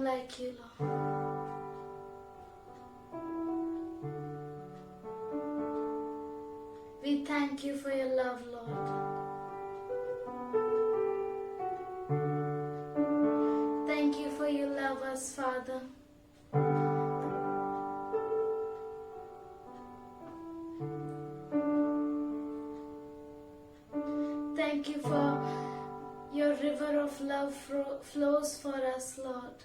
like you, Lord. We thank you for your love, Lord. Thank you for you love us, Father. Thank you for your river of love flows for us, Lord.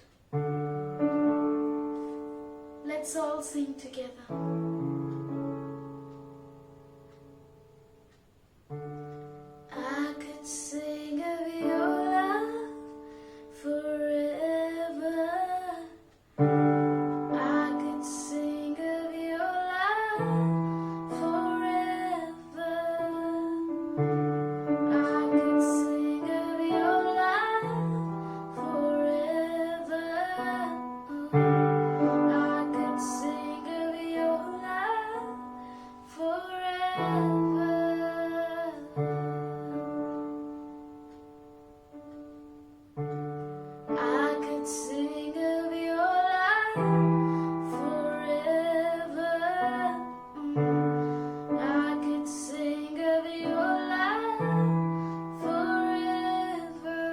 Let's all sing together. I could sing of your love forever. I could sing of your love forever. I could sing of your love forever. I could sing of your love forever. I could sing of your love forever. I could sing of your love forever.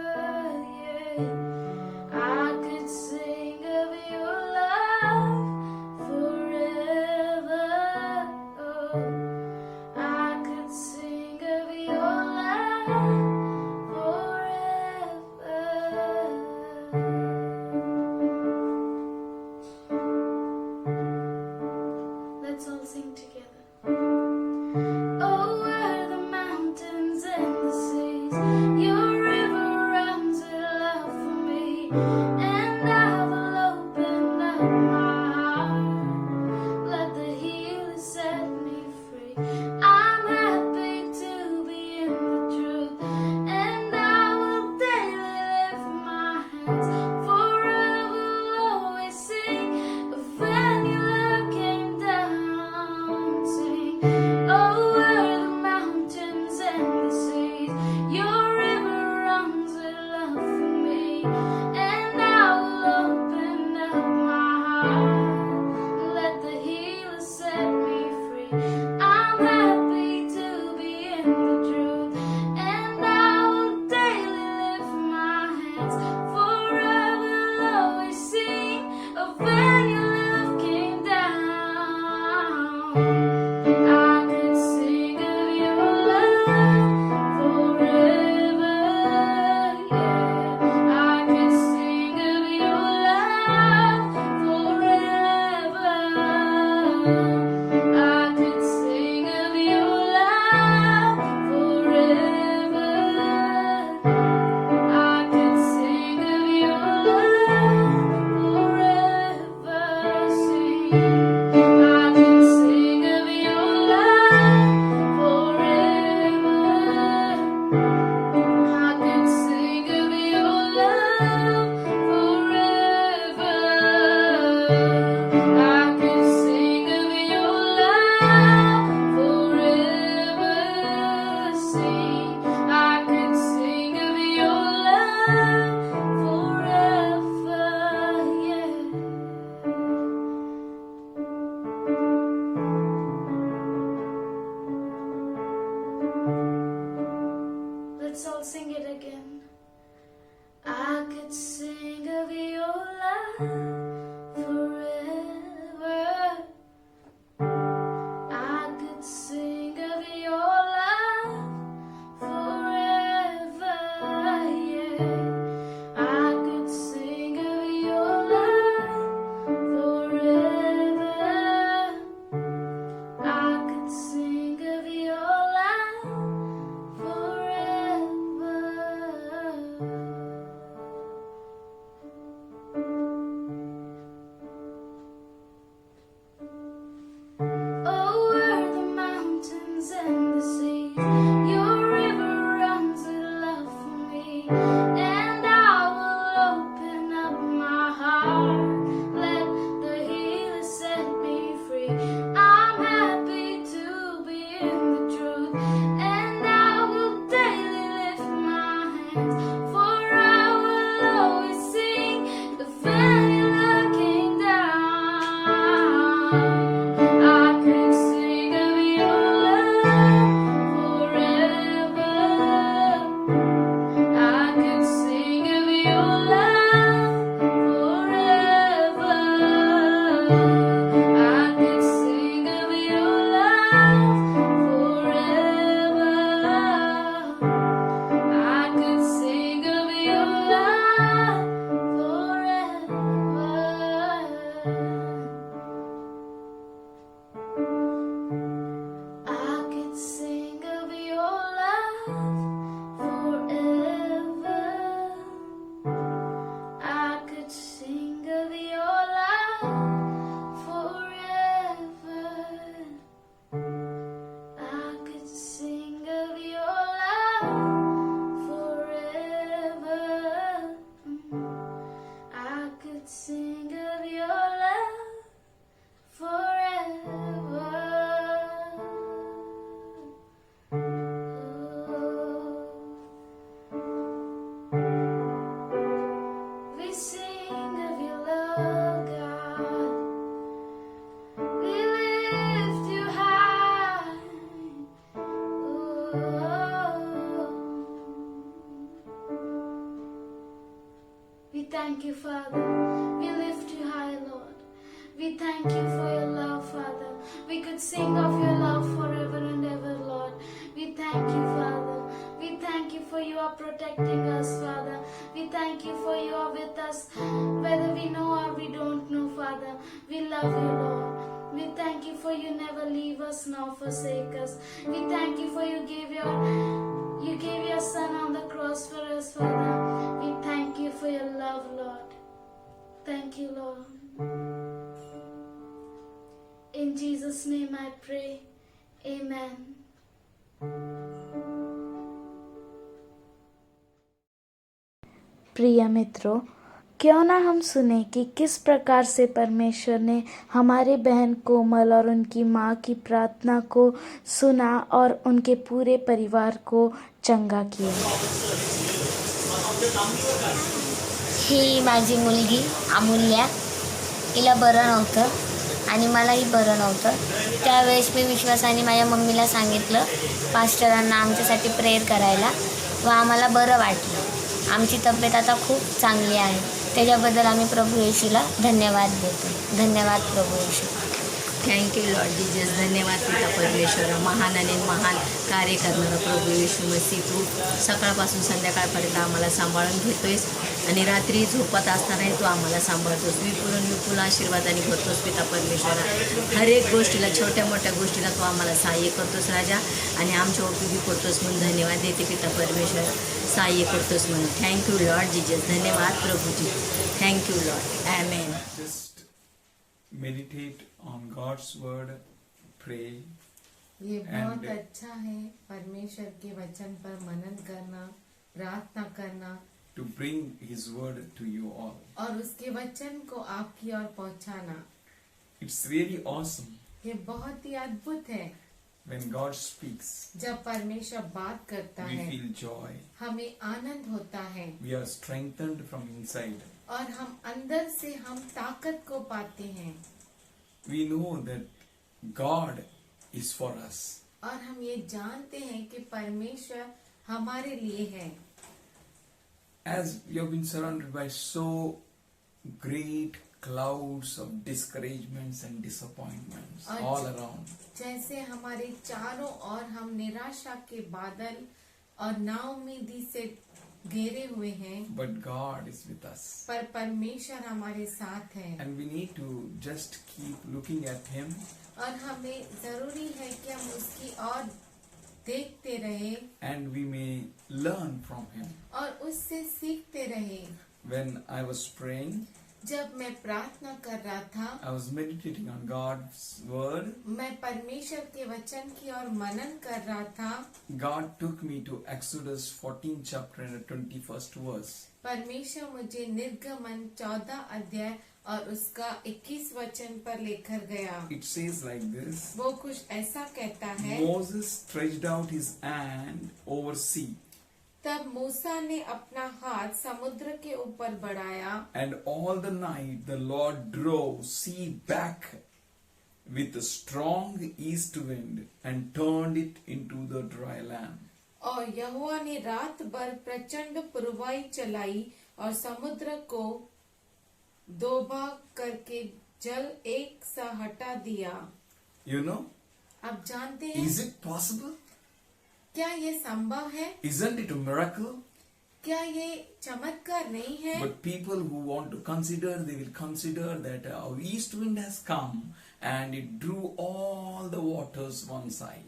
Yeah. I could sing of your love forever. Oh, I could sing of your love forever. Let's all sing together. Over the mountains and the seas, your river runs with love for me, and I will open up my heart. Let the healer set me free. I'm happy to be in the truth, and I will daily lift my hands. Forever always sing of when your love came down. Sing over the mountains and the seas, your river runs with love for me, and I will open up my heart. Let the healer set me free. I'm happy to be in the truth, and I will daily lift my hands. Forever I'll always sing of when your love came down. I could sing of your love forever. Yeah. I could sing of your love forever. I could sing of your love forever. I could sing of your love forever. Sing. I could sing of your love forever. I could sing of your love forever. I could sing of your love forever. Sing. I could sing of your love forever. Yeah. Let's all sing it again. I could sing of your love forever. I could sing of your love forever. Yeah. I could sing of your love forever. I could sing of your love forever. Over the mountains and the seas, your river runs with love for me, and I will open up my heart. Let the healer set me free. I'm happy to be in the truth, and I will daily lift my hands. For I will always sing the sing of your love forever. We sing of your love, God. We lift you high. We thank you, Father. We lift you high, Lord. We thank you for your love, Father. We could sing of your love forever and ever, Lord. We thank you, Father. We thank you for you are protecting us, Father. We thank you for you are with us, whether we know or we don't know, Father. We love you, Lord. We thank you for you never leave us nor forsake us. We thank you for you gave your son on the cross for us, Father. We thank you for your love, Lord. Thank you, Lord. In Jesus' name I pray. Amen. प्रिय मित्रों, क्यों ना हम सुने कि किस प्रकार से परमेश्वर ने हमारे बहन कोमल और उनकी माँ की प्रार्थना को सुना और उनके पूरे परिवार को चंगा किया. ही माझी मुलगी अमूल्या. हिला बरं नव्हतं आणि मलाही बरं नव्हतं. त्यावेळेस मी विश्वासाने माझ्या मम्मीला सांगितलं पास्टरांना आमच्यासाठी प्रेयर करायला व आम्हाला बरं वाटलं. आमची तब्येत आता खूप चांगली आहे. त्याच्याबद्दल आम्ही प्रभू येशूला धन्यवाद देतो. धन्यवाद प्रभू येशू. Thank you lord Jesus. धन्यवाद पिता परमेश्वर. महान आणि महान कार्य करणारा प्रभू येशू मसीह, तू सकाळपासून संध्याकाळपर्यंत आम्हाला सांभाळून घेतोयस आणि रात्री झोपत असतानाही तू आम्हाला सांभाळतोस. विपुल आशीर्वादाने भरतोस पिता परमेश्वरा. हर एक गोष्टीला, छोट्या मोठ्या गोष्टीला तू आम्हाला सहाय्य करतोस राजा आणि आमच्या उपयोगी पडतोस म्हणून धन्यवाद देते पिता परमेश्वर. सहाय्य करतोस म्हणून. Thank you lord Jesus. धन्यवाद प्रभूजी. Thank you lord. Amen. Just meditate on God's word, pray, ये बहुत And- अच्छा है परमेश्वर के वचन पर मनन करना, प्रार्थना करना to bring His word to you all. और उसके वचन को आपकी ओर पहुंचाना. It's really awesome ये बहुत ही अद्भुत है. when God speaks. जब परमेश्वर बात करता We है feel joy. हमें आनंद होता है We are strengthened from inside. और हम अंदर से हम ताकत को पाते हैं We know that God is for us. और हम ये जानते हैं कि परमेश्वर हमारे लिए है. As we have been surrounded by so great clouds of discouragements and disappointments Aj- all around. जैसे हमारे चारों ओर हम निराशा के बादल और नाउमीदी से घेरे हुए हैं, But God is with us. पर परमेश्वर हमारे साथ है. And we need to just keep looking at Him और हमें जरूरी है कि हम उसकी ओर देखते रहे and we may learn from Him. और उससे सीखते रहे. When I was praying, जब मैं प्रार्थना कर रहा था, I was meditating on God's word. मैं परमेश्वर के वचन की ओर मनन कर रहा था. God took me to Exodus 14 chapter and the 21st verse. परमेश्वर मुझे निर्गमन 14 अध्याय और उसका 21 वचन पर लेकर गया. It says like this: वो कुछ ऐसा कहता है, Moses stretched out his hand over sea, तब मूसा ने अपना हाथ समुद्र के ऊपर बढ़ाया and all the night the Lord drove sea back with a strong east wind and turned it into the dry land. और यहोवा ने रात भर प्रचंड पुरवाई चलाई और समुद्र को दो भाग करके जल एक सा हटा दिया. You know, आप जानते हैं is it possible? क्या ये संभव है? Isn't it a miracle? क्या ये चमत्कार नहीं है? But people who want to consider, they will consider that east wind has come and it drew all the waters one side.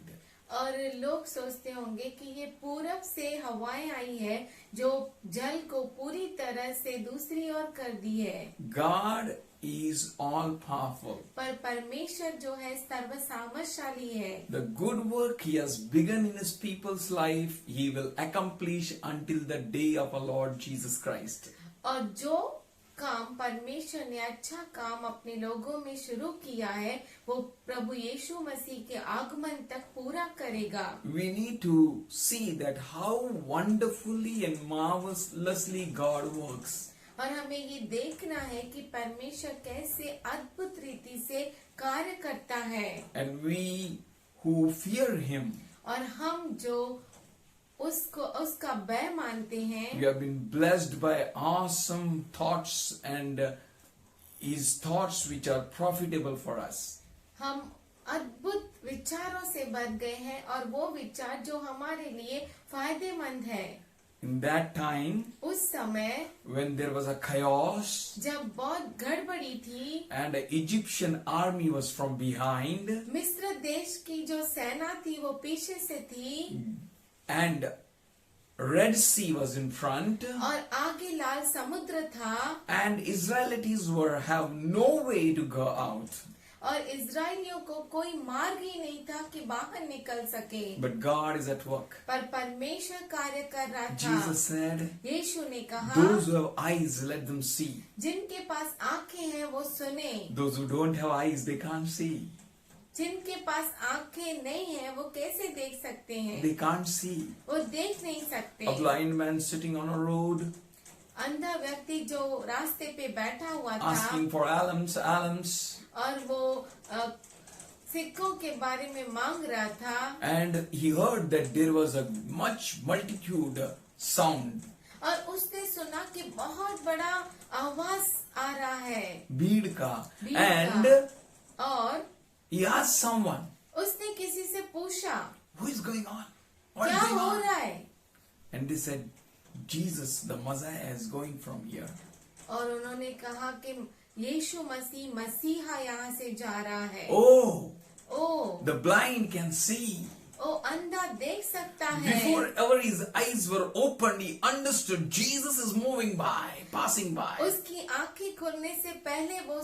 और लोग सोचते होंगे कि ये पूरब से हवाएं आई है जो जल को पूरी तरह से दूसरी ओर कर दी है. God is all powerful. पर परमेश्वर जो है सर्वसामर्थशाली है. The good work He has begun in His people's life, He will accomplish until the day of our Lord Jesus Christ. और जो काम परमेश्वर ने अच्छा काम अपने लोगों में शुरू किया है वो प्रभु यीशु मसीह के आगमन तक पूरा करेगा। We need to see that how wonderfully and marvelously God works. और हमें ये देखना है कि परमेश्वर कैसे अद्भुत रीति से कार्य करता है। And we who fear Him, और हम जो उसका भय मानते हैं, we have been blessed by awesome thoughts and His thoughts which are profitable for us. हम अद्भुत विचारों से भर गए हैं और वो विचार जो हमारे लिए फायदेमंद है। In that time, उस समय when there was a chaos जब बहुत गड़बड़ी थी and the Egyptian army was from behind, मिस्र देश की जो सेना थी वो पीछे से थी and Red Sea was in front, और आगे लाल समुद्र था and Israelites have no way to go out. और इजरायलियों को कोई मार्ग ही नहीं था कि बाहर निकल सके। But God is at work. पर परमेश्वर कार्य कर रहा था। Jesus said, यीशु ने कहा, those who have eyes, let them see. जिनके पास आंखें हैं वो सुने, Those who don't have eyes, they can't see. जिनके पास आंखें नहीं हैं वो कैसे देख सकते हैं? They can't see. वो देख नहीं सकते। A blind man sitting on a road, अंधा व्यक्ति जो रास्ते पे बैठा हुआ था asking for alms, और वो सिक्कों के बारे में मांग रहा था, and he heard that there was a much multitude sound. और उसने सुना कि बहुत बड़ा आवाज आ रहा है भीड़ का. भीड़ And का। और he asked someone, उसने किसी से पूछा who is going on? What is क्या going हो on? रहा है? And they said, Jesus, the Messiah, is going from here. और उन्होंने कहा कि यीशु मसीहा यहाँ से जा रहा है। Oh, O the blind can see. ओ अंधा देख सकता है। Before ever his eyes were opened, he understood Jesus is moving by, passing by. उसकी आंखें खुलने से पहले वो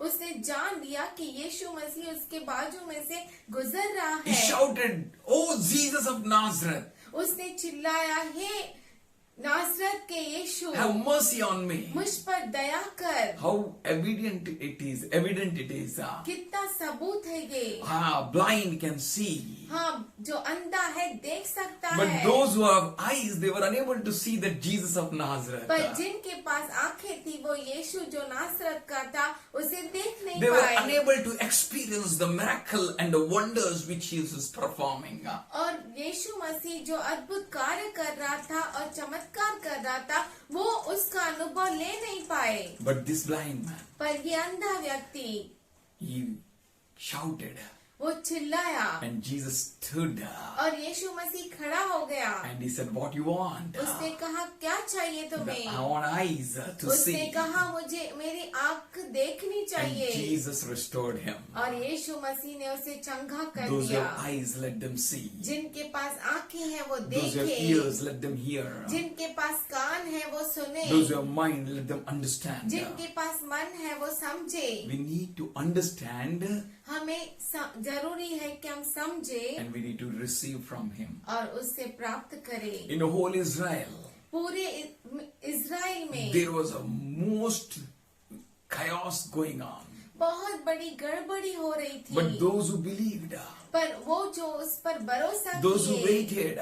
उसने जान लिया कि यीशु मसीह उसके बाजू में से गुजर रहा He है। shouted, "Oh Jesus of Nazareth, उसने चिल्लाया, हे नासरत के यीशु, have mercy on me." मुझ पर दया कर। How evident it is! कितना सबूत है ये। Blind can see. हाँ, जो अंधा है देख सकता But है। those who have eyes, they were unable to see that Jesus of Nazareth. पर जिनके पास आंखें थी वो यीशु जो नासरत का था उसे देख नहीं They were पाए। unable to experience the miracle and the wonders which Jesus is performing. और यीशु मसीह जो अद्भुत कार्य कर रहा था और चमत्कार कर रहा था वो उसका अनुभव ले नहीं पाए। But this blind man, पर ये अंधा व्यक्ति he shouted, वो चिल्लाया and Jesus stood और यीशु मसीह खड़ा हो गया। and he said, "What you want?" उसने कहा क्या चाहिए I तुम्हें? want eyes to उसने see. कहा मुझे मेरी आंख देखनी And चाहिए। Jesus restored him. और यीशु मसीह ने उसे चंगा कर Those who दिया। have eyes, let them see. जिनके पास आंखें हैं वो Those who have देखे, ears, let them hear. जिनके पास कान है वो सुने, Those who have mind, let them understand. जिनके पास मन है वो समझे। We need to understand हमें जरूरी है कि हम समझे and we need to receive from him. और उससे प्राप्त करें। In the whole Israel, पूरे इज़राइल में there was a most chaos going on. बहुत बड़ी गड़बड़ी हो रही थी। But those who believed, पर वो जो उस पर भरोसा those who किए, waited,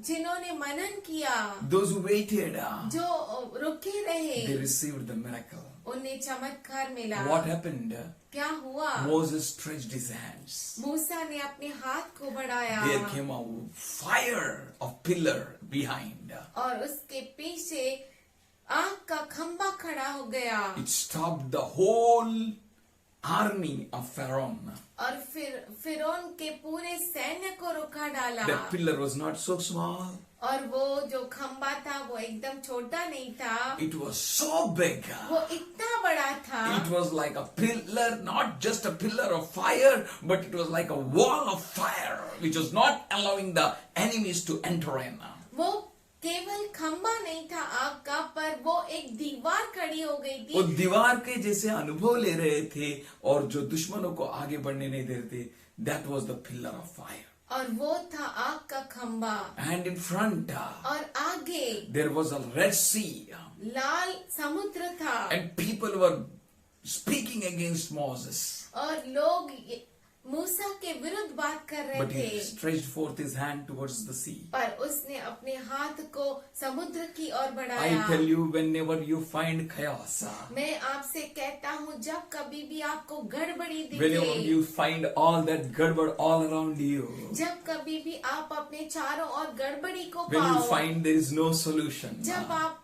जिन्होंने मनन किया, those who waited, जो रुके रहे, they received the miracle. उन्हें चमत्कार मिला। What happened? क्या हुआ? Moses stretched his hands. मूसा ने अपने हाथ को बढ़ाया There came a fire of pillar behind. और उसके पीछे आग का खंबा खड़ा हो गया It stopped the whole army of Pharaoh. और फिर फिरौन के पूरे सैन्य को रुका डाला। That pillar was not so small. और वो जो खंबा था वो एकदम छोटा नहीं था, It was so big. वो इतना बड़ा था। It was like a pillar, not just a pillar of fire, but it was like a wall of fire, which was not allowing the enemies to enter in. वो केवल खंबा नहीं था आग का, पर वो एक दीवार खड़ी हो गई वो थी। दीवार के जैसे अनुभव ले रहे थे और जो दुश्मनों को आगे बढ़ने नहीं दे रहे थे. That was the pillar of fire. और वो था आग का खंबा, and in front और आगे there was a Red Sea, लाल समुद्र था, and people were speaking against Moses. और लोग मूसा के विरुद्ध बात कर रहे But he थे, stretched forth his hand towards the sea. पर उसने अपने हाथ को समुद्र की ओर I बढ़ाया। tell you, whenever you find chaos, मैं आपसे कहता हूँ, जब कभी भी आपको गड़बड़ी whenever दिखे, you find all that gadbad all around you, जब कभी भी आप अपने चारों ओर गड़बड़ी को when you पाओ, find there is no solution, जब आप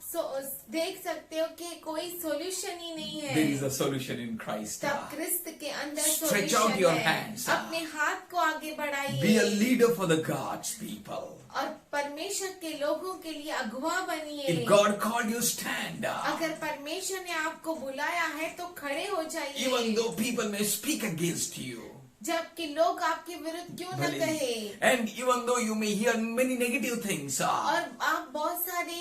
देख सकते हो कि कोई सॉल्यूशन ही नहीं है, there is a solution in Christ. तब क्रिस्त के अंदर Stretch out solution your है। hands. अपने हाथ को आगे Be a बढ़ाइए leader for the God's people. और परमेश्वर के लोगों के लिए अगुवा बनिए। If God called you, stand. अगर परमेश्वर ने आपको बुलाया है तो खड़े हो जाइए, Even though people may speak against you. जबकि लोग आपके विरुद्ध क्यों न कहे, And even though you may hear many negative things, और आप बहुत सारी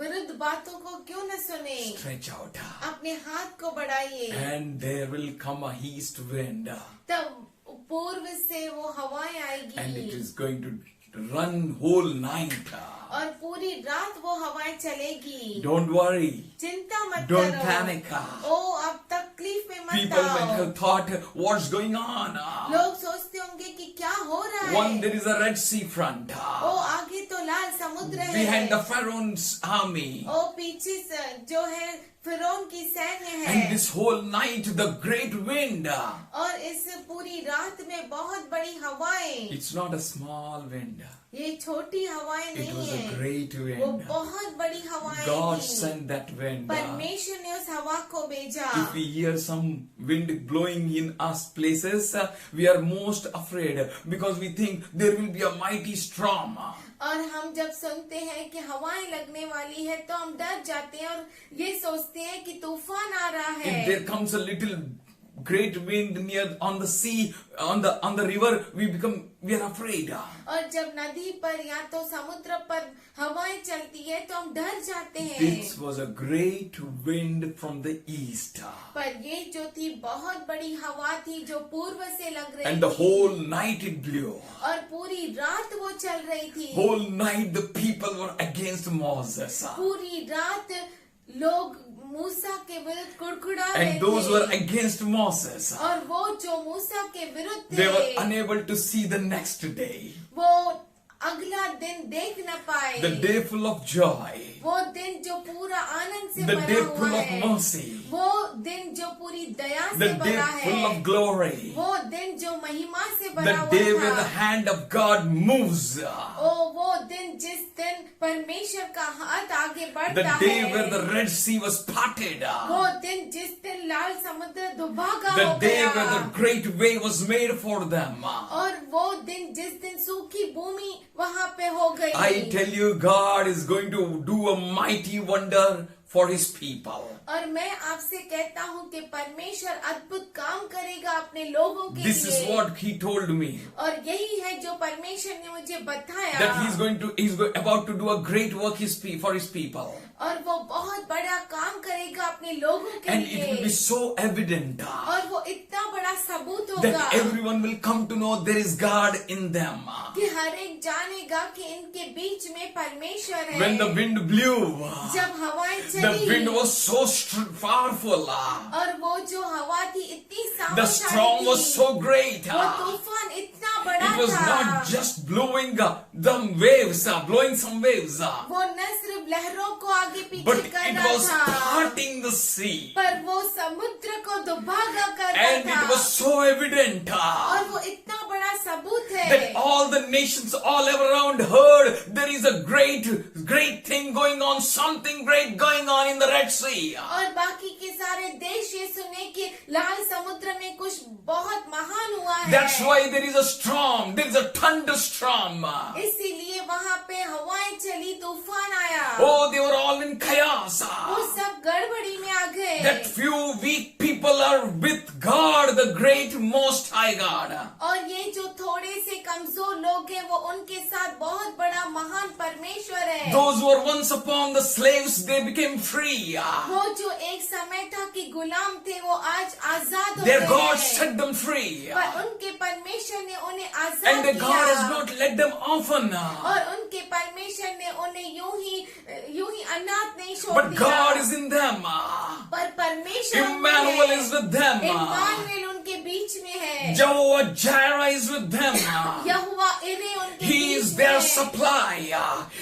विरुद्ध बातों को क्यों न सुने, stretch out. अपने हाथ को बढ़ाइए, And there will come a east wind. तब पूर्व से वो हवाएं And it आएगी is going to run whole night. और पूरी रात वो हवाएं चलेगी। Don't worry. चिंता मत Don't करो, panic. ओ अब तकलीफ में मत People might आओ। have thought, what's going on? लोग सोचते होंगे कि क्या हो रहा One, है, there is a Red Sea front. ओ आगे तो लाल समुद्र है, Behind the Pharaoh's army. ओ पीछे जो है फिरौन की सैन्य है, And this whole night, the great wind. और इस पूरी रात में बहुत बड़ी हवाएं, It's not a small wind. ये छोटी हवाएं It नहीं was a है, great वो wind. बहुत बड़ी हवाएं God थी। sent that wind. परमेश्वर ने उस हवा को भेजा। If we hear some wind blowing in us places, we are most afraid because we think there will be a mighty storm. और हम जब सुनते हैं कि हवाएं लगने वाली है तो हम डर जाते हैं और ये सोचते हैं कि तूफान आ रहा If है। there comes a little great wind near on the sea, on the river, we are afraid. और जब नदी पर या तो समुद्र पर हवाएं चलती है तो हम डर जाते हैं। This was a great wind from the east. पर ये जो थी बहुत बड़ी हवा थी जो पूर्व से लग रही And the थी, whole night it blew. और पूरी रात वो चल रही थी। Whole night the people were against Moses. पूरी रात लोग मूसा के विरुद्ध कुड़कुड़ा रहे And those थे, were against Moses. और वो जो मूसा के विरुद्ध They were थे unable to see the next day. वो अगला दिन देख न पाए। The day full of joy. वो दिन जो पूरा आनंद से The भरा day हुआ full of है, mercy. वो दिन जो पूरी दया The से day भरा full है, of glory. वो दिन जो महिमा से The भरा day हुआ where the था, hand of God moves. वो दिन जिस दिन परमेश्वर का हाथ आगे The बढ़ता day है, where the Red Sea was parted. वो दिन जिस दिन लाल समुद्र दुभागा The हो day गया, where the great way was made for them. और वो दिन जिस दिन सूखी भूमि वहाँ पे हो गई। I tell you, God is going to do a mighty wonder for His people. और मैं आपसे कहता हूँ कि परमेश्वर अद्भुत काम करेगा अपने लोगों के This लिए। is what He told me. और यही है जो परमेश्वर ने मुझे बताया, That He's about to do a great work for His people. और वो बहुत बड़ा काम करेगा अपने लोगों के And it will लिए, be so evident और वो इतना बड़ा सबूत होगा that everyone will come to know there is God in them. कि हर एक जानेगा कि इनके बीच में परमेश्वर है। When the wind blew, जब हवाएं the चली, wind was so powerful. और वो जो हवा थी इतनी The सामर्थ्यशाली storm was थी, so great. वो तूफान इतना बड़ा It was था, not just blowing the waves, blowing some waves, वो न सिर्फ लहरों को आगे पीछे but कर it रहा was था, parting the sea. पर वो समुद्र को दुभागा कर रहा And था, it was so evident और वो इतना बड़ा सबूत है that all the nations all around heard there is a great thing going on, something great going on in the Red Sea. और बाकी के सारे देश ये सुने कि लाल समुद्र में कुछ बहुत महान हुआ है। That's why there is a storm, there is a thunderstorm. इसीलिए वहाँ पे हवाएं चली, तूफान आया, Oh, they were all in chaos. वो सब गड़बड़ी में आ गए। That few weak people are with God, the great Most High God. और ये जो थोड़े से कमजोर लोग हैं वो उनके साथ बहुत बड़ा महान परमेश्वर है। Those who were once upon the slaves, they became free. वो जो एक समय था कि गुलाम थे वो आज आजाद हो Their गए God हैं। set them free. पर उनके परमेश्वर ने उन्हें And Azad their God has किया not let them orphan. और उनके परमेश्वर ने उन्हें यूं ही अनाथ नहीं छोड़ But दिया। God is in them. पर परमेश्वर Emmanuel is with them. Emmanuel उनके बीच में है। Jehovah Jireh is with them. यहोवा इरे उनके He बीच is में their है। supply.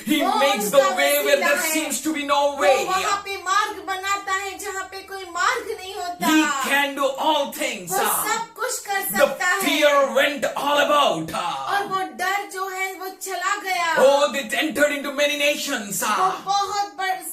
He वो makes the उनका way where वसीला there है। seems to be no वो way. वहाँ पे मार्ग बनाता है जहाँ पे कोई मार्ग नहीं होता। He can do all things. वो सब कुछ कर The सकता है fear went all about. और वो डर जो है वो चला गया। Oh, it entered into many nations. वो बहुत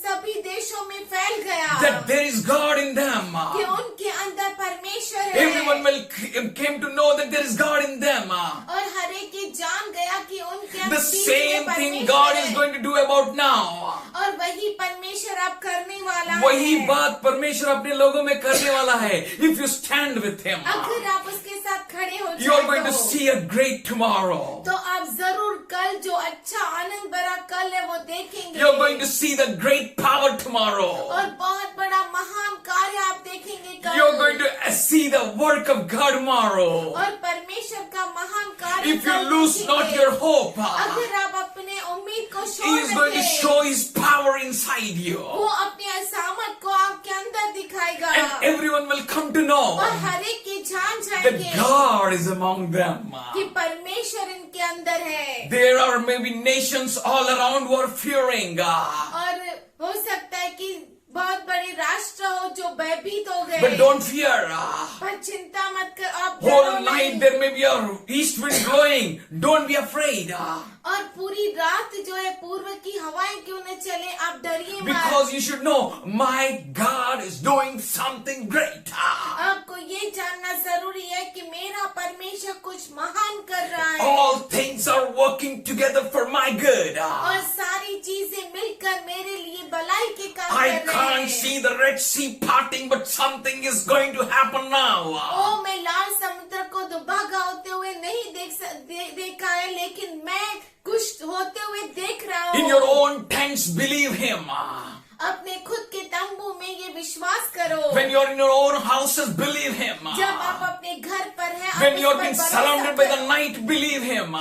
सभी देशों में फैल गया That there is God in them. कि उनके अंदर परमेश्वर है। Everyone came to know that there is God in them. और हर एक ये जान गया कि उनके The बीच same में thing परमेश्वर God है। is going to do about now. और वही परमेश्वर अब करने वाला वही है। बात परमेश्वर अपने लोगों में करने वाला है. If you stand with Him, अगर आप उसके साथ खड़े हो you are जाए going to तो see a great tomorrow. तो आप जरूर कल जो अच्छा आनंद भरा कल है वो देखेंगे। You are going to see the great power tomorrow. और बहुत बड़ा महान कार्य आप देखेंगे कल। You are going to see the work of God tomorrow. और परमेश्वर का महान कार्य If you कल lose देखेंगे। not your hope, अगर आप अपने उम्मीद को He छोड़ is going to देंगे, show His power inside you. वो अपनी असामत को आपके अंदर दिखाएगा And everyone will come to know और हर एक ये जान that जाएंगे God is among them. कि परमेश्वर इनके अंदर है। There are maybe nations all around who are fearing. और हो सकता है कि बहुत बड़े राष्ट्र हो जो भयभीत हो गए। But don't fear. पर चिंता मत कर, आप डरो Whole नहीं। night there may be a east wind blowing. Don't be afraid. और पूरी रात जो है पूर्व की हवाएं क्यों न चले, आप डरिए मत। Because you should know, my God is doing something great. आपको ये जानना जरूरी है कि मेरा परमेश्वर कुछ महान कर रहा है All things are working together for my good. और सारी चीजें मिलकर मेरे लिए भलाई के काम I कर रहे can't हैं। see the Red Sea parting, but something is going to happen now. ओ मैं लाल समुद्र को दुभागा होते हुए नहीं देखा है, लेकिन मैं कुछ होते हुए देख रहा In हूँ। your own tents, believe Him. अपने खुद के तंबू में ये विश्वास करो। When you're in your own houses, believe Him. जब आप अपने घर पर हैं, When आप you're उस पर being भरोसा surrounded by करो। the night, believe Him.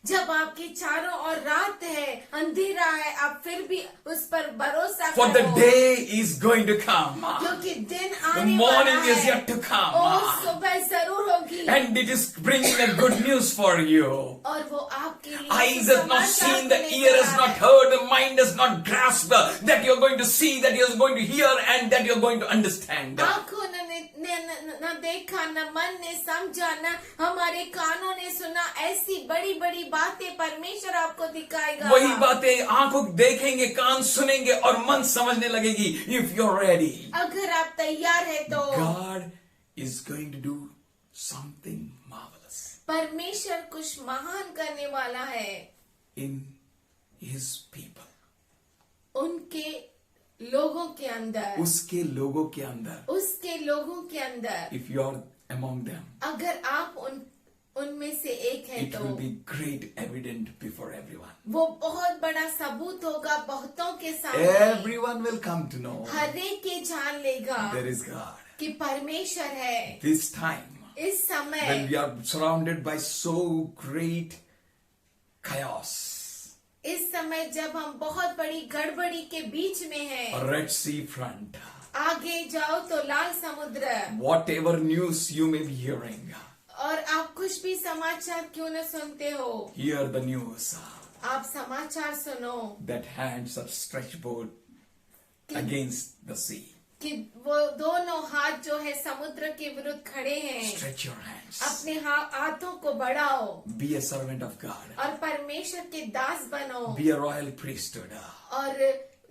जब आपके चारों ओर रात है, अंधेरा है, आप फिर भी उस पर भरोसा For the करो day is going to come. क्योंकि दिन The आने वाला morning is है yet to come. और सुबह जरूर होगी And it is bringing a good news for you. और वो आपके लिए Eyes has not समाचार seen, the लेकर ear has आ not रहा है। heard, the mind has not grasped that you're going to see, that you're going to hear, and that you're going to understand. आंखों न देखा, न मन ने समझा, न हमारे कानों ने सुना, ऐसी बड़ी बड़ी बातें परमेश्वर आपको दिखाएगा। वही बातें आंखों देखेंगे, कान सुनेंगे और मन समझने लगेगी. If you're ready, अगर आप तैयार है तो God is going to do something marvelous परमेश्वर कुछ महान करने वाला है in His people. उनके लोगों के अंदर, उसके लोगों के अंदर. उसके लोगों के अंदर। If you're among them, अगर आप उनमें से एक है it तो will be great evident before everyone. वो बहुत बड़ा सबूत होगा बहुतों के सामने। Everyone will come to know हर एक के जान लेगा there is God. कि परमेश्वर है। This time, इस when समय we are surrounded by so great chaos, इस समय जब हम बहुत बड़ी गड़बड़ी के बीच में हैं, a Red Sea front, आगे जाओ तो लाल समुद्र, whatever news you may be hearing, और आप कुछ भी समाचार क्यों न सुनते हो, hear the news आप समाचार सुनो that hands are stretched forth against the sea. कि वो दोनों हाथ जो है समुद्र के विरुद्ध खड़े हैं। Stretch your hands. अपने हाथों को बढ़ाओ Be a servant of God. और परमेश्वर के दास बनो Be a royal priesthood. और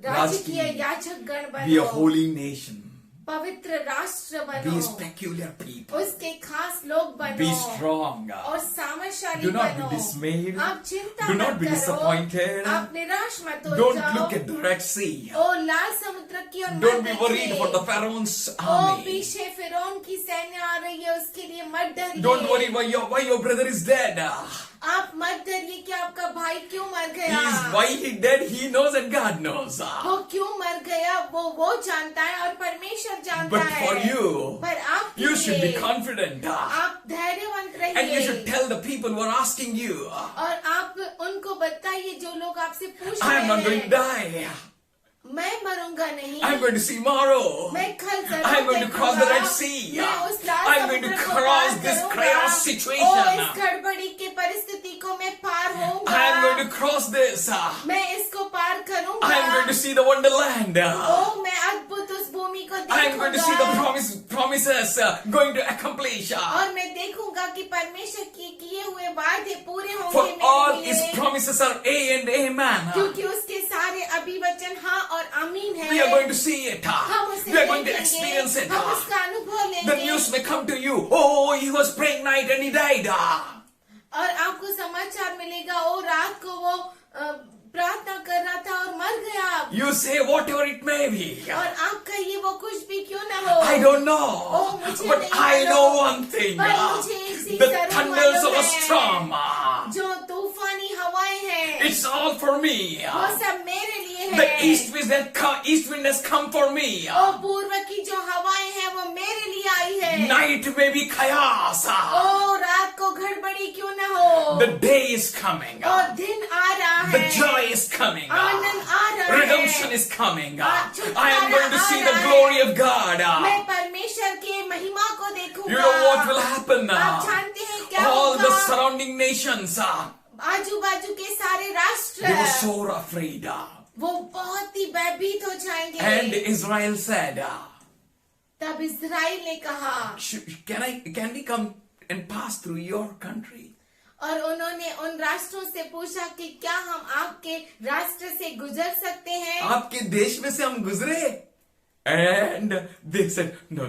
राजकीय याजक गण Be a बनो, holy nation. पवित्र राष्ट्र Be बनो, peculiar people. उसके खास लोग बनो Be strong. और सामर्थशाली Do not बनो। be dismayed. आप चिंता Do मत not be करो, disappointed. आप निराश मत हो Don't जाओ। look at the Red Sea. ओ लाल समुद्र की ओर Don't मत be worried देखिए। for the Pharaoh's O army. पीछे फिरौन की सैन्य आ रही है, उसके लिए मत डरिए। Don't worry why your brother is dead. आप मत डरिए कि आपका भाई क्यों मर गया। Why he dead, he knows and God knows. वो क्यों मर गया वो जानता है और परमेश्वर जानता But है। for you, पर आप you should be confident. आप धैर्यवंत And you रहिए should tell the people who are asking you, और आप उनको बताइए जो लोग आपसे पूछ I am रहे not going to हैं, die. मैं मरूंगा नहीं, I am going to see tomorrow. मैं कल जरूर I am going to cross the देखूंगा। Red Sea. मैं उस लाल I am going to समुद्र को cross पार this करूंगा। chaos ओ, situation. इस गड़बड़ी की परिस्थिति को मैं पार होऊंगा। I am going to cross this. मैं इसको पार करूंगा। I am going to see the wonderland. ओ, मैं अद्भुत उस भूमि को I am going to see the देखूंगा promises going to accomplish. और मैं देखूंगा कि परमेश्वर के किए हुए वादे पूरे For होंगे all मेरे his लिए, promises are A and Amen. क्योंकि उसके सारे अभिवचन हाँ और आमीन है। We are going to see it. हम उसे We are going to देखेंगे, experience it. हम उसका अनुभव The लेंगे news may come to you. Oh, he was praying night and he died. और आपको समाचार मिलेगा ओ रात को वो प्रार्थना कर रहा था और मर गया। You say whatever it may be. और आप कहिए वो कुछ भी क्यों ना हो। I don't know. Oh, मुझे But नहीं I मालूम। know one thing. पर मुझे एक चीज The जरूर thunders of मालूम a है, storm. जो तूफानी हवाएं हैं It's all for me. वो सब मेरे लिए The है। east wind has come for me. और पूर्व की जो हवाएं हैं वो मेरे लिए आई है। Night may be chaos. ओ रात को गड़बड़ी क्यों ना हो, The day is coming. और दिन आ रहा The है, joy is coming. आनंद आ रहा Redemption है। is coming. छुटकारा I am going to uh see रहा the है। glory of God. मैं परमेश्वर के महिमा को देखूंगा। You know what will happen? आप जानते हैं क्या All the होगा? surrounding nations, आजू बाजू के सारे राष्ट्र they were so afraid. वो बहुत ही भयभीत हो जाएंगे। And Israel said, तब इस्राएल ने कहा, can we come and pass through your country? और उन्होंने उन राष्ट्रों से पूछा कि क्या हम आपके राष्ट्र से गुजर सकते हैं? आपके देश में से हम गुजरे? And they said, no,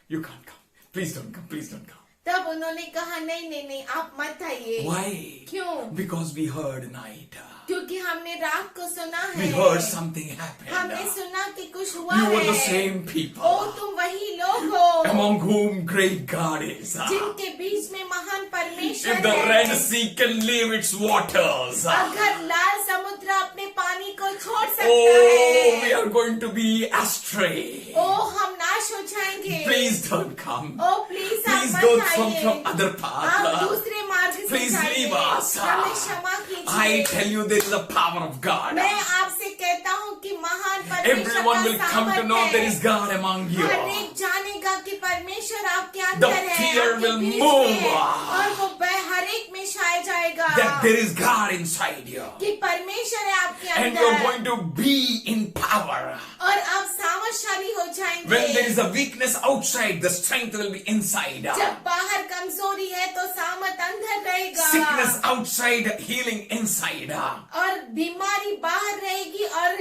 you can't come. Please don't come. तब उन्होंने कहा नहीं आप मत आइए। Why? क्यों? Because we heard night. क्योंकि हमने रात को सुना We है, heard something happened. हमने सुना कि कुछ हुआ You है। were the same O people तुम वही लोग हो among whom great God is. जिनके बीच में महान परमेश्वर If the है। Red Sea can leave its waters, अगर लाल समुद्र अपने पानी को छोड़ सकता oh, we है, are going to be astray. ओ हम नाश हो जाएंगे। Please don't come. Oh please आप Please मत go आइए। from other आप path. दूसरे मार्ग से Please जाइए। leave us. हमें क्षमा I कीजिए। tell you, there is a power of God. मैं आपसे कहता हूँ कि महान परमेश्वर Everyone will का come to know सामर्थ there है। is God among you. हर एक जानेगा कि परमेश्वर आपके The अंदर है, fear आपके will बीच move. में है, और वो हर एक में छाया जाएगा That there is God inside you. कि परमेश्वर है आपके And you are अंदर, going to be in power. और आप सामर्थशाली हो When there जाएंगे। is a weakness outside, the strength will be inside. जब बाहर कमजोरी है तो सामर्थ अंदर रहेगा, Sickness outside, healing inside. और बीमारी बाहर रहेगी और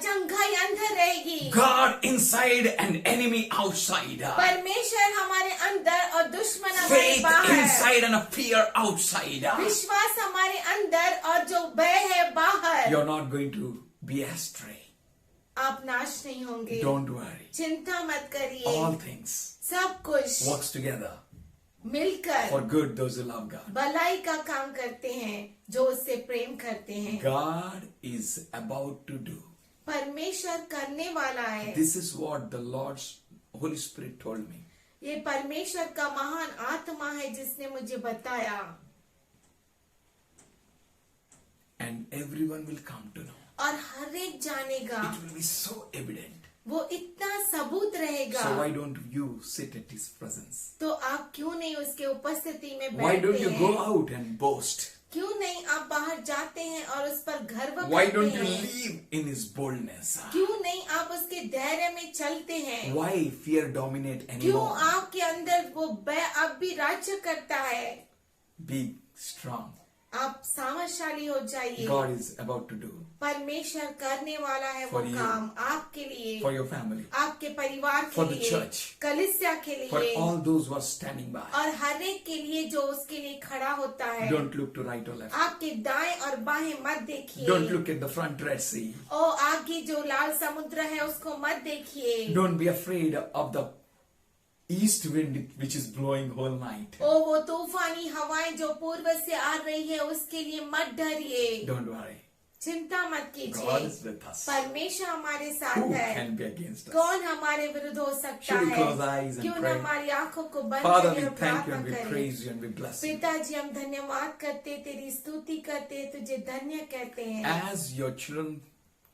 चंगाई अंदर रहेगी। God inside and enemy outside. परमेश्वर हमारे अंदर और दुश्मन हमारे Faith बाहर, inside and a fear outside. विश्वास हमारे अंदर और जो भय है बाहर। You're not going to be astray. आप नाश नहीं होंगे, Don't worry. चिंता मत करिए। All things सब कुछ works together मिलकर for good those who love God. भलाई का काम करते हैं जो उससे प्रेम करते हैं। God is about to do. परमेश्वर करने वाला है। This is what the Lord's Holy Spirit told me. ये परमेश्वर का महान आत्मा है जिसने मुझे बताया, And everyone will come to know. और हर एक जानेगा, It will be so evident. वो इतना सबूत रहेगा। So why don't you sit at His presence? तो आप क्यों नहीं उसके उपस्थिति में Why don't बैठते you हैं? go out and boast? क्यों नहीं आप बाहर जाते हैं और उस पर गर्व Why करते don't you हैं? live in His boldness? क्यों नहीं आप उसके धैर्य में चलते हैं? Why fear dominate क्यों anymore? आपके अंदर वो भय अब भी राज्य करता है? Be strong. आप सामर्थशाली हो जाइए। God is about to do परमेश्वर करने वाला है वो For you. काम आपके लिए, for your family, आपके परिवार के For the लिए, church. कलिसिया के for लिए, all those who are standing by. और हर एक के लिए जो उसके लिए खड़ा होता है। Don't look to right or left. आपके दाएं और बाएं मत देखिए। Don't look at the front Red Sea. ओ आगे जो लाल समुद्र है उसको मत देखिए। Don't be afraid of the east wind which is blowing whole night. ओ वो तूफानी हवाएं जो पूर्व से आ रही है उसके लिए मत डरिए, Don't worry. चिंता मत God कीजिए। is with us. परमेश्वर हमारे Who साथ है, can be against us? कौन हमारे विरुद्ध हो सकता Should we है? close our eyes and क्यों न pray? हमारी आंखों को बंद Father, करें we और thank you प्रार्थना and we करें। praise you and we bless you. पिताजी हम धन्यवाद करते, तेरी स्तुति करते, तुझे धन्य कहते हैं। As your children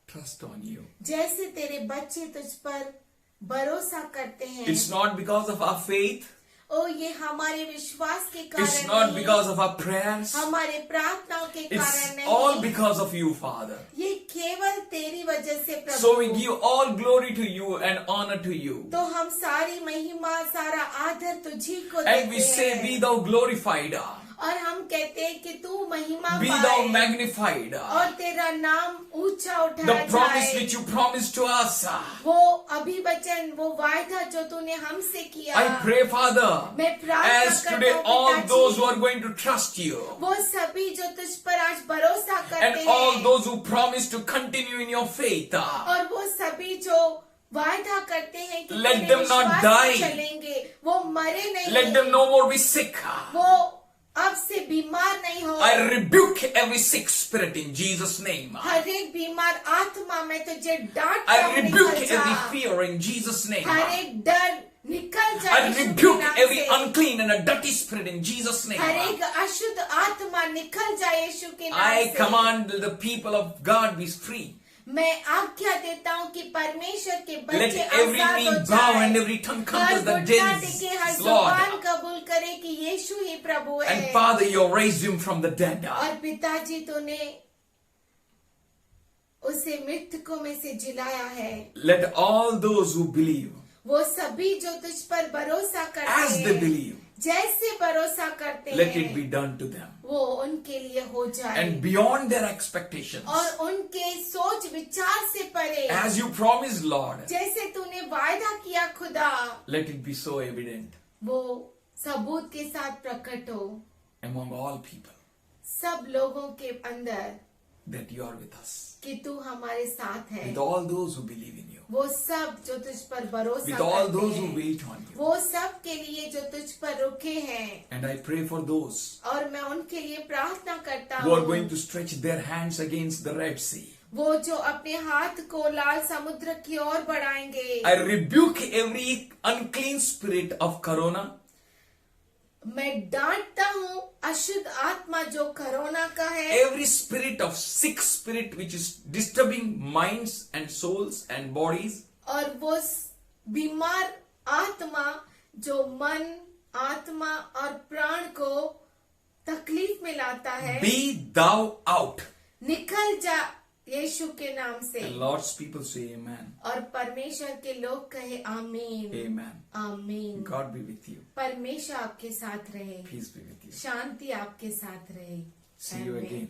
trust on you, जैसे तेरे बच्चे तुझ पर भरोसा करते हैं, it's not because of our faith, ओ ये हमारे विश्वास के कारण it's not नहीं, because of our prayers, हमारे प्रार्थनाओं के it's कारण all नहीं, because of you, Father. ये केवल तेरी वजह से प्रभु। So we give all glory to you and honor to you. तो हम सारी महिमा सारा आदर तुझी को And we देते say, हैं be thou glorified, और हम कहते हैं कि तू महिमा be पाए thou magnified. और तेरा नाम ऊंचा The उठाया promise जाए। which you promised to us, वो अभिवचन, वो वायदा जो तूने हमसे किया, I pray, Father, मैं प्रार्थना as करता today हूँ all पिताजी, those who are going to trust you, वो सभी जो तुझ पर आज भरोसा करते and all हैं those who promise to continue in your faith, और वो सभी जो वायदा करते हैं कि Let तेरे them not विश्वास में die. चलेंगे, वो मरे नहीं, let them no more be sick. वो अब से बीमार नहीं हो। I rebuke every sick spirit in Jesus' name. हर एक बीमार आत्मा में तुझे डांट I कर rebuke निकल जा। every fear in Jesus' name. हर एक डर निकल जा I यीशु के rebuke नाम every से। unclean and a dirty spirit in Jesus' name. हर एक अशुद्ध आत्मा निकल जाए यीशु के नाम I से। command the people of God be free. मैं आज्ञा देता हूँ कि परमेश्वर के Let बच्चे every आजाद knee हो bow and जाए। every tongue her confess that घुटना टेके, हर Jesus is जुबान Lord. कबूल करे कि यीशु ही प्रभु है। And Father, you raised him from the dead. और पिताजी तूने उसे मृतकों में से जिलाया है। Let all those who believe, वो सभी जो तुझ पर भरोसा करते as they हैं, believe, जैसे भरोसा करते let it हैं, be done to them. वो उनके लिए हो जाए And beyond their expectations, और उनके सोच विचार से परे, as you promised, Lord, जैसे तूने वायदा किया खुदा, let it be so evident वो सबूत के साथ प्रकट हो among all people सब लोगों के अंदर that you are with us. कि तू हमारे साथ है। With all those who believe in you, वो सब जो तुझ पर भरोसा with all करते those who हैं, wait on you. वो सब के लिए जो तुझ पर रुके हैं, And I pray for those और मैं उनके लिए प्रार्थना करता who are हूँ, going to stretch their hands against the Red Sea. वो जो अपने हाथ को लाल समुद्र की ओर बढ़ाएंगे। I rebuke every unclean spirit of corona, मैं डांटता हूँ अशुद्ध आत्मा जो कोरोना का है, every spirit of sick spirit which is disturbing minds and souls and bodies. और वो बीमार आत्मा जो मन, आत्मा और प्राण को तकलीफ में लाता है, Be thou out. निकल जा यीशु के नाम से। And Lord's people say amen. और परमेश्वर के लोग कहे आमीन, Amen. आमीन। God be with you. परमेश्वर आपके साथ रहे, Peace be with you. शांति आपके साथ रहे। See you आमीन। again.